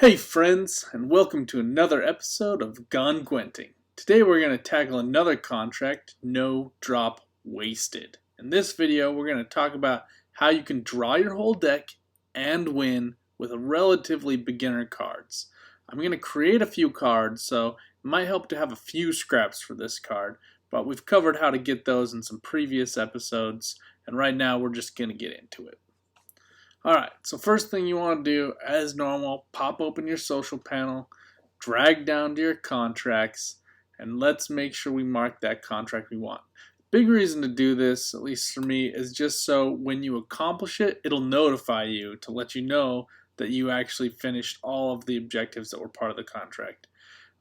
Hey friends, and welcome to another episode of Gwenting. Today we're going to tackle another contract, No Drop Wasted. In this video we're going to talk about how you can draw your whole deck and win with relatively beginner cards. I'm going to create a few cards, so it might help to have a few scraps for this card, but we've covered how to get those in some previous episodes, and right now we're just going to get into it. Alright, so first thing you want to do, as normal, pop open your social panel, drag down to your contracts, and let's make sure we mark that contract we want. Big reason to do this, at least for me, is just so when you accomplish it, it'll notify you to let you know that you actually finished all of the objectives that were part of the contract.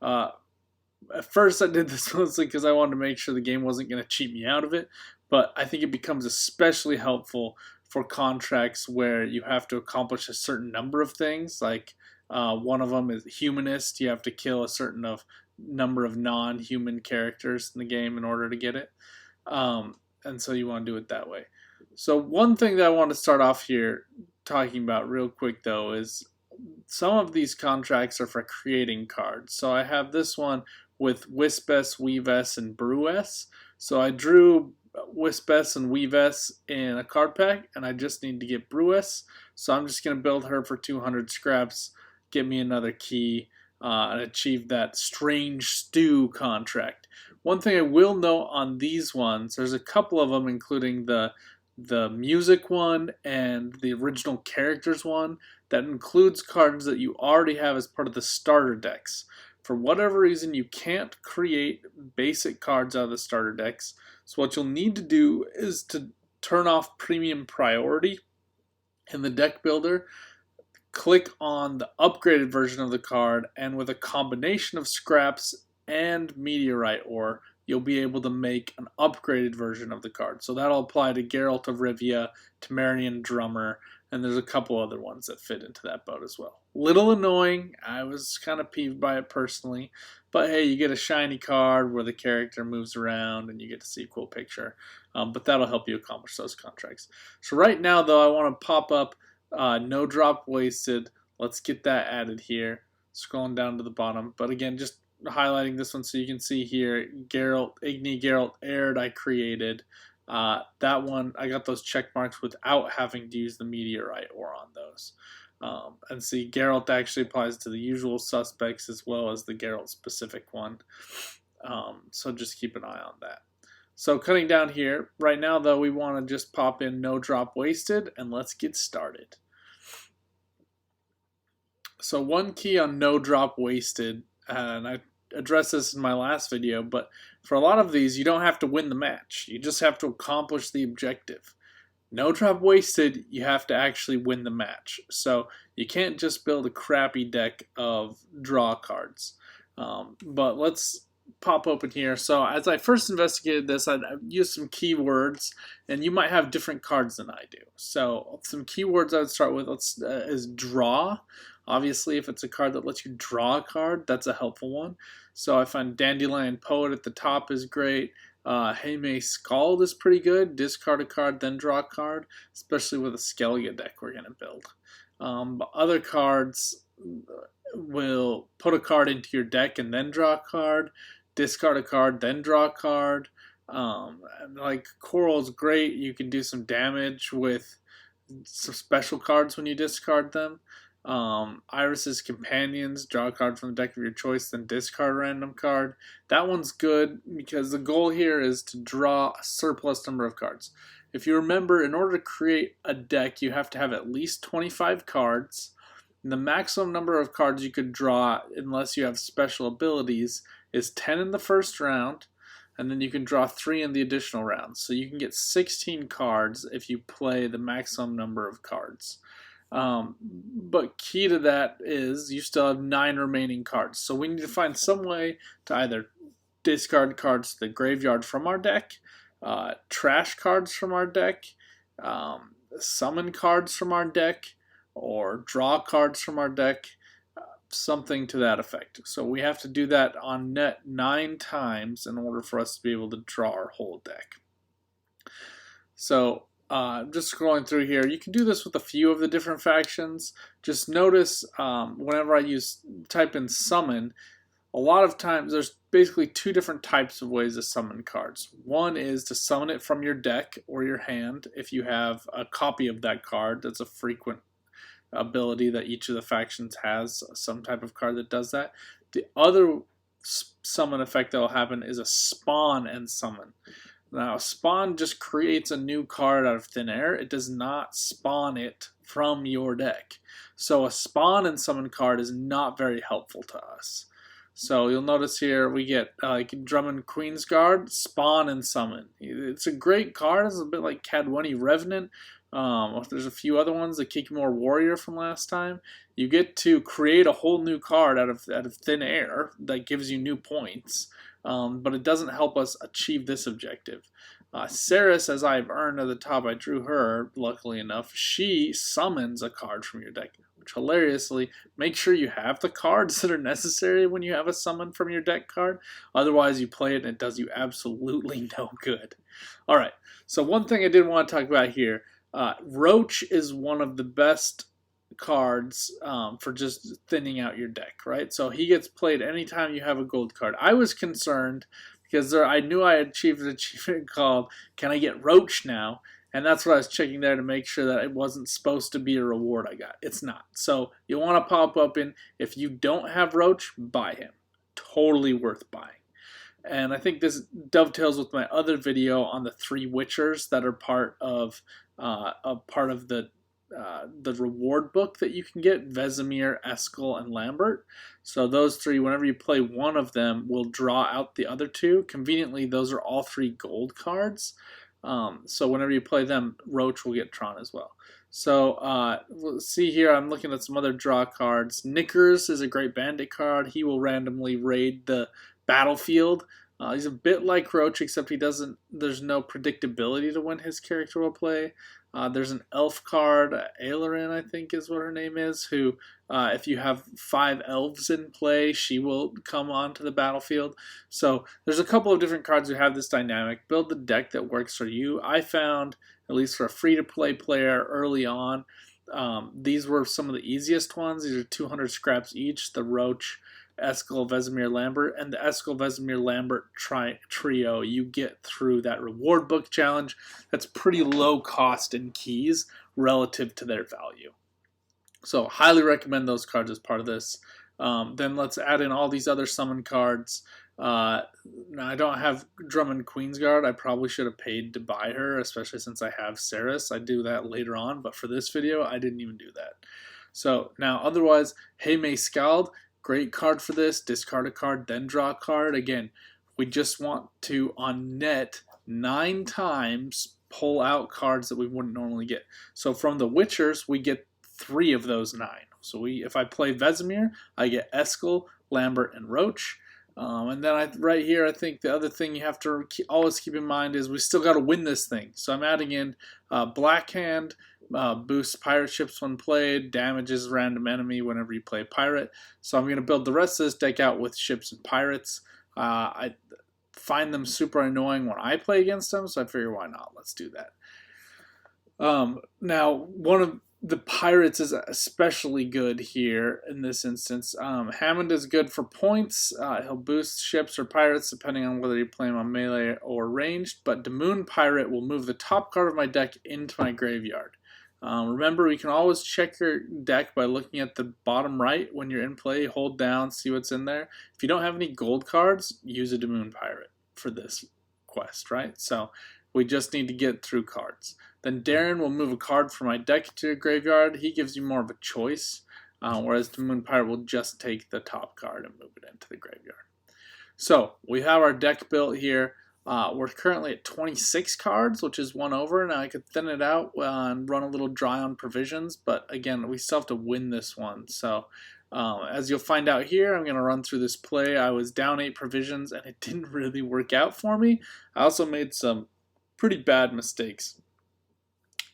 At first I did this mostly because I wanted to make sure the game wasn't going to cheat me out of it, but I think it becomes especially helpful for contracts where you have to accomplish a certain number of things. Like one of them is humanist. You have to kill a certain number of non-human characters in the game in order to get it. And so you want to do it that way. So one thing that I want to start off here talking about real quick though is some of these contracts are for creating cards. So I have this one with Wispess, Weavess, and Brewess. So I drew Wispess and Weavess in a card pack, and I just need to get Brewess. So I'm just going to build her for 200 scraps, get me another key, and achieve that Strange Stew contract. One thing I will note on these ones, there's a couple of them, including the music one and the original characters one, that includes cards that you already have as part of the starter decks. For whatever reason, you can't create basic cards out of the starter decks. So what you'll need to do is to turn off premium priority in the deck builder, click on the upgraded version of the card, and with a combination of scraps and meteorite ore, you'll be able to make an upgraded version of the card. So that'll apply to Geralt of Rivia, Temerian Drummer, and there's a couple other ones that fit into that boat as well. Little annoying, I was kind of peeved by it personally, but hey, you get a shiny card where the character moves around and you get to see a cool picture, but that'll help you accomplish those contracts. So right now though, I want to pop up No Drop Wasted. Let's get that added here, scrolling down to the bottom, but again, just highlighting this one so you can see here, Igni Geralt Aird I created. That one, I got those check marks without having to use the meteorite ore on those. And see, Geralt actually applies to the usual suspects as well as the Geralt specific one. So just keep an eye on that. So cutting down here, right now though, we want to just pop in No Drop Wasted and let's get started. So one key on No Drop Wasted, and I addressed this in my last video, but for a lot of these you don't have to win the match, you just have to accomplish the objective. No Drop Wasted, you have to actually win the match, so you can't just build a crappy deck of draw cards. But let's pop open here. So as I first investigated this, I used some keywords, and you might have different cards than I do. So some keywords I would start with is draw. Obviously, if it's a card that lets you draw a card, that's a helpful one. So I find Dandelion Poet at the top is great. Heime Scald is pretty good. Discard a card, then draw a card, especially with a Skellige deck we're going to build. But other cards will put a card into your deck and then draw a card, discard a card, then draw a card. Like Coral's great. You can do some damage with some special cards when you discard them. Iris's Companions, draw a card from the deck of your choice, then discard a random card. That one's good because the goal here is to draw a surplus number of cards. If you remember, in order to create a deck, you have to have at least 25 cards. And the maximum number of cards you could draw, unless you have special abilities, is 10 in the first round, and then you can draw 3 in the additional rounds. So you can get 16 cards if you play the maximum number of cards. But key to that is you still have 9 remaining cards. So we need to find some way to either discard cards to the graveyard from our deck, trash cards from our deck, summon cards from our deck, or draw cards from our deck, something to that effect. So we have to do that on net 9 times in order for us to be able to draw our whole deck. So just scrolling through here, you can do this with a few of the different factions. Just notice whenever I type in summon, a lot of times there's basically two different types of ways to summon cards. One is to summon it from your deck or your hand if you have a copy of that card. That's a frequent ability that each of the factions has, some type of card that does that. The other summon effect that will happen is a spawn and summon. Now, spawn just creates a new card out of thin air. It does not spawn it from your deck. So a spawn and summon card is not very helpful to us. So you'll notice here we get like Drummond Queensguard, spawn and summon. It's a great card. It's a bit like Cadwani Revenant. There's a few other ones, the Kikimor Warrior from last time. You get to create a whole new card out of thin air that gives you new points, but it doesn't help us achieve this objective. Ceres, as I've earned at the top, I drew her, luckily enough. She summons a card from your deck, which hilariously, make sure you have the cards that are necessary when you have a summon from your deck card. Otherwise, you play it and it does you absolutely no good. All right, so one thing I did want to talk about here. Roach is one of the best cards for just thinning out your deck, right? So he gets played anytime you have a gold card. I was concerned because I knew I had achieved an achievement called "Can I get Roach now?" And that's what I was checking there to make sure that it wasn't supposed to be a reward I got. It's not. So you want to pop up in, if you don't have Roach, buy him. Totally worth buying. And I think this dovetails with my other video on the 3 Witchers that are part of the reward book that you can get: Vesemir, Eskel, and Lambert. So those 3, whenever you play one of them, will draw out the other 2. Conveniently, those are all 3 gold cards. So whenever you play them, Roach will get drawn as well. So let's see here, I'm looking at some other draw cards. Knickers is a great bandit card. He will randomly raid the battlefield. He's a bit like Roach, except there's no predictability to when his character will play. There's an elf card, Ailerin, I think is what her name is, who, if you have 5 elves in play, she will come onto the battlefield. So there's a couple of different cards who have this dynamic. Build the deck that works for you. I found, at least for a free-to-play player early on, these were some of the easiest ones. These are 200 scraps each, the Roach, Eskel, Vesemir, Lambert, and the Eskel, Vesemir, Lambert trio you get through that reward book challenge. That's pretty low cost in keys relative to their value. So highly recommend those cards as part of this. Then let's add in all these other summon cards. Now I don't have Drummond Queensguard. I probably should have paid to buy her, especially since I have Ceres. I do that later on, but for this video, I didn't even do that. So now otherwise, Hey May Scald, great card for this. Discard a card, then draw a card. Again, we just want to, on net, 9 times pull out cards that we wouldn't normally get. So from the Witchers, we get 3 of those 9. So if I play Vesemir, I get Eskel, Lambert, and Roach. And then right here, I think the other thing you have to always keep in mind is we still got to win this thing. So I'm adding in Blackhand, boosts pirate ships when played, damages random enemy whenever you play pirate. So I'm going to build the rest of this deck out with ships and pirates. I find them super annoying when I play against them, so I figure why not? Let's do that. Now, one of the pirates is especially good here in this instance. Hammond is good for points. He'll boost ships or pirates depending on whether you play him on melee or ranged, but Damoon Pirate will move the top card of my deck into my graveyard. Remember, we can always check your deck by looking at the bottom right when you're in play. Hold down, see what's in there. If you don't have any gold cards, use a Damoon Pirate for this quest, right? So we just need to get through cards. Then Darren will move a card from my deck to your graveyard. He gives you more of a choice, whereas Damoon Pirate will just take the top card and move it into the graveyard. So we have our deck built here. We're currently at 26 cards, which is 1 over. Now I could thin it out and run a little dry on provisions, but again, we still have to win this one. So as you'll find out here, I'm going to run through this play. I was down 8 provisions, and it didn't really work out for me. I also made some pretty bad mistakes.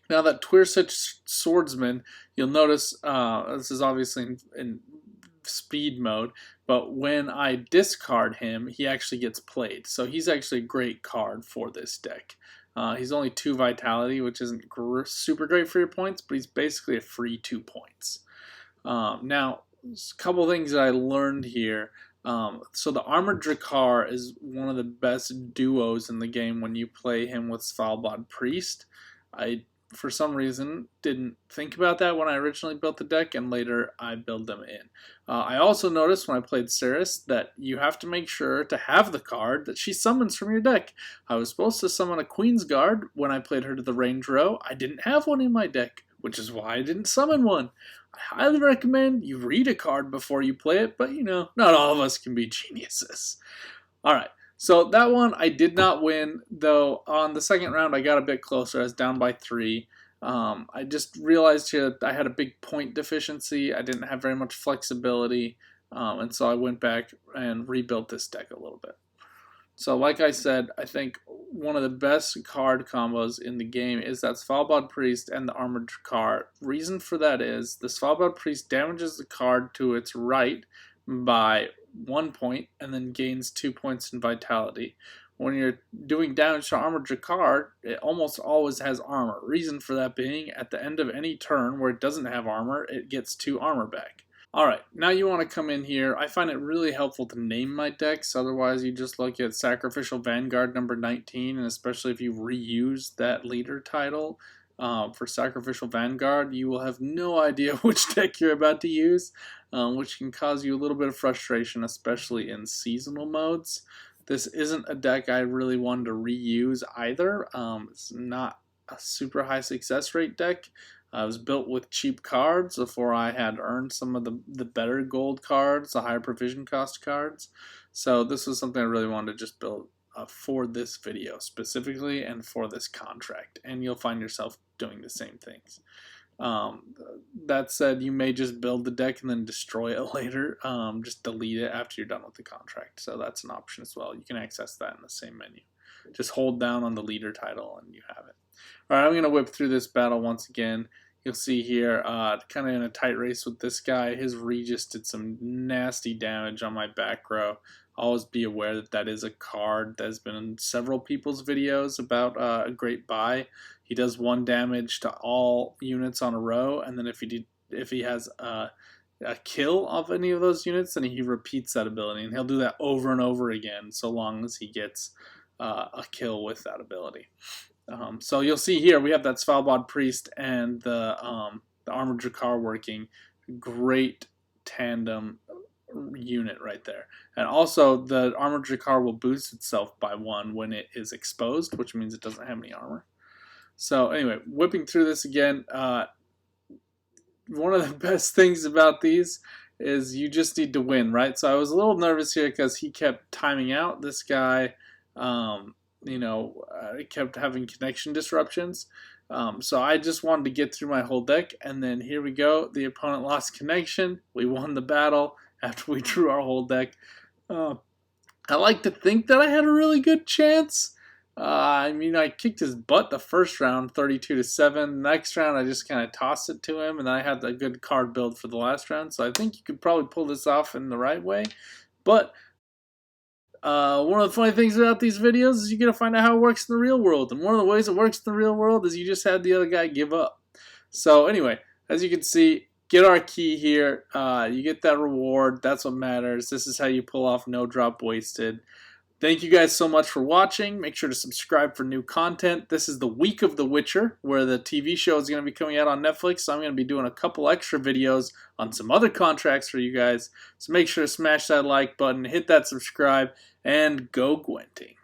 Now that Twirsich Swordsman, you'll notice this is obviously in speed mode, but when I discard him, he actually gets played. So he's actually a great card for this deck. He's only 2 vitality, which isn't super great for your points, but he's basically a free 2 points. Now, a couple things that I learned here. So the Armored Drakkar is one of the best duos in the game when you play him with Svalbard Priest. I, for some reason, didn't think about that when I originally built the deck, and later I build them in. I also noticed when I played Ceres that you have to make sure to have the card that she summons from your deck. I was supposed to summon a Queen's Guard when I played her to the range row. I didn't have one in my deck, which is why I didn't summon one. I highly recommend you read a card before you play it, but not all of us can be geniuses. Alright, so that one I did not win, though on the second round I got a bit closer. I was down by 3. I just realized here that I had a big point deficiency. I didn't have very much flexibility, and so I went back and rebuilt this deck a little bit. So like I said, I think one of the best card combos in the game is that Svalbard Priest and the Armored Drakkar. Reason for that is the Svalbard Priest damages the card to its right by 1 point and then gains 2 points in vitality. When you're doing damage to Armored Drakkar, it almost always has armor. Reason for that being, at the end of any turn where it doesn't have armor, it gets 2 armor back. Alright, now you want to come in here. I find it really helpful to name my decks, otherwise you just look at Sacrificial Vanguard number 19, and especially if you reuse that leader title for Sacrificial Vanguard, you will have no idea which deck you're about to use, which can cause you a little bit of frustration, especially in seasonal modes. This isn't a deck I really wanted to reuse either. It's not a super high success rate deck. It was built with cheap cards before I had earned some of the better gold cards, the higher provision cost cards. So this was something I really wanted to just build for this video specifically and for this contract. And you'll find yourself doing the same things. That said, you may just build the deck and then destroy it later. Just delete it after you're done with the contract. So that's an option as well. You can access that in the same menu. Just hold down on the leader title and you have it. Alright, I'm going to whip through this battle once again. You'll see here, kind of in a tight race with this guy. His Regis did some nasty damage on my back row. Always be aware that that is a card that has been in several people's videos about a great buy. He does 1 damage to all units on a row, and then if he has a kill of any of those units, then he repeats that ability, and he'll do that over and over again so long as he gets a kill with that ability. So you'll see here we have that Svalbard Priest and the Armored Drakkar working. Great tandem unit right there. And also the Armored Drakkar will boost itself by 1 when it is exposed, which means it doesn't have any armor. So anyway, whipping through this again, one of the best things about these is you just need to win, right? So I was a little nervous here because he kept timing out. This guy kept having connection disruptions. So I just wanted to get through my whole deck, and then here we go. The opponent lost connection. We won the battle after we drew our whole deck. I like to think that I had a really good chance. I kicked his butt the first round, 32-7. Next round, I just kind of tossed it to him, and then I had a good card build for the last round. So I think you could probably pull this off in the right way. But one of the funny things about these videos is you're going to find out how it works in the real world. And one of the ways it works in the real world is you just have the other guy give up. So anyway, as you can see, get our key here. You get that reward. That's what matters. This is how you pull off no drop wasted. Thank you guys so much for watching. Make sure to subscribe for new content. This is the week of The Witcher, where the TV show is going to be coming out on Netflix. So I'm going to be doing a couple extra videos on some other contracts for you guys. So make sure to smash that like button, hit that subscribe, and go Gwenting.